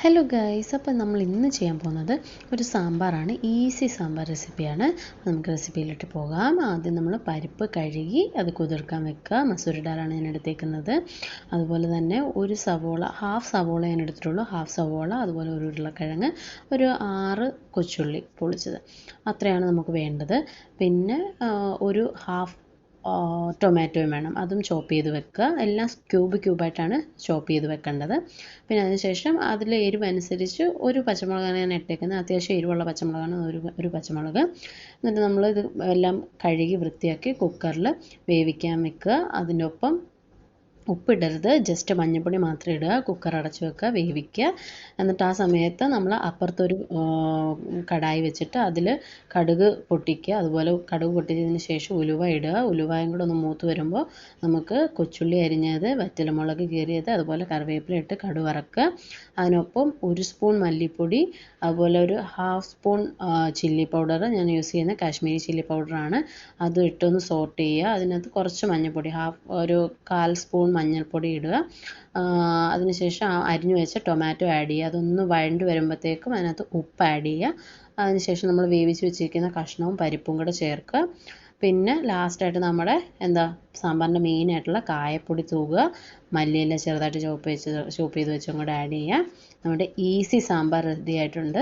Hello guys, അപ്പോൾ നമ്മൾ ഇന്ന് ചെയ്യാൻ പോകുന്നത് ഒരു സാമ്പാറാണ്. ഈസി സാമ്പാർ റെസിപ്പിയാണ്. നമുക്ക് റെസിപ്പിയിലിട്ട് പോകാം. ആദ്യം നമ്മൾ പരിപ്പ് കഴുകി അത് കുതിർക്കാൻ വെക്കുക. മസൂരി ദാലാണ് ഞാൻ എടുത്തേക്കുന്നത്. അതുപോലെ തന്നെ ഒരു സവോള, ഹാഫ് സവോള ഞാൻ എടുത്തിട്ടുള്ളൂ. ഹാഫ് സവോള, അതുപോലെ ഒരു ഉരുളക്കിഴങ്ങ്, ഒരു 6 കൊച്ചുള്ളി പൊളിച്ചത്, അത്രയാണ് നമുക്ക് വേണ്ടത്. പിന്നെ ഒരു ഹാഫ് ടൊമാറ്റോയും വേണം, അതും ചോപ്പ് ചെയ്ത് വെക്കുക. എല്ലാം ക്യൂബായിട്ടാണ് ചോപ്പ് ചെയ്ത് വെക്കേണ്ടത്. പിന്നെ അതിനുശേഷം അതിൽ എരിവ് അനുസരിച്ച് ഒരു പച്ചമുളകാണ് ഞാൻ ഇട്ടേക്കുന്നത്. അത്യാവശ്യം എരിവുള്ള പച്ചമുളകാണ്, ഒരു പച്ചമുളക്. എന്നിട്ട് നമ്മൾ ഇത് എല്ലാം കഴുകി വൃത്തിയാക്കി കുക്കറിൽ വേവിക്കാൻ വെക്കുക. അതിൻ്റെ ഒപ്പം ഉപ്പിടരുത്, ജസ്റ്റ് മഞ്ഞൾപ്പൊടി മാത്രം ഇടുക. കുക്കർ അടച്ച് വെക്കുക, വേവിക്കുക. എന്നിട്ട് ആ സമയത്ത് നമ്മൾ അപ്പുറത്തൊരു കടായി വെച്ചിട്ട് അതിൽ കടുക് പൊട്ടിക്കുക. അതുപോലെ കടുക് പൊട്ടിച്ചതിന് ശേഷം ഉലുവ ഇടുക. ഉലുവയും കൂടെ ഒന്ന് മൂത്ത് വരുമ്പോൾ നമുക്ക് കൊച്ചുള്ളി അരിഞ്ഞത്, വറ്റൽമുളക് കീറിയത്, അതുപോലെ കറിവേപ്പില ഇട്ട് കടുക് വറക്കുക. അതിനൊപ്പം 1 സ്പൂൺ മല്ലിപ്പൊടി, അതുപോലെ ഒരു ഹാഫ് സ്പൂൺ ചില്ലി പൗഡർ, ഞാൻ യൂസ് ചെയ്യുന്ന കാശ്മീരി ചില്ലി പൗഡറാണ്. അതും ഇട്ടൊന്ന് സോട്ട് ചെയ്യുക. അതിനകത്ത് കുറച്ച് മഞ്ഞൾപ്പൊടി, ഒരു 1/4 സ്പൂൺ മഞ്ഞൾപ്പൊടി ഇടുക. അതിനുശേഷം അരിഞ്ഞു വെച്ച ടൊമാറ്റോ ആഡ് ചെയ്യുക. അതൊന്ന് വഴണ്ട് വരുമ്പോഴത്തേക്കും അതിനകത്ത് ഉപ്പ് ആഡ് ചെയ്യുക. അതിനുശേഷം നമ്മൾ വേവിച്ച് വെച്ചിരിക്കുന്ന കഷ്ണവും പരിപ്പും കൂടെ ചേർക്കുക. പിന്നെ ലാസ്റ്റായിട്ട് നമ്മുടെ സാമ്പാറിൻ്റെ മെയിനായിട്ടുള്ള കായപ്പൊടി തൂകുക. മല്ലിയില ചെറുതായിട്ട് ചോപ്പ് ചെയ്ത് വെച്ചും കൂടെ ആഡ് ചെയ്യുക. നമ്മുടെ ഈസി സാമ്പാർ റെഡി ആയിട്ടുണ്ട്.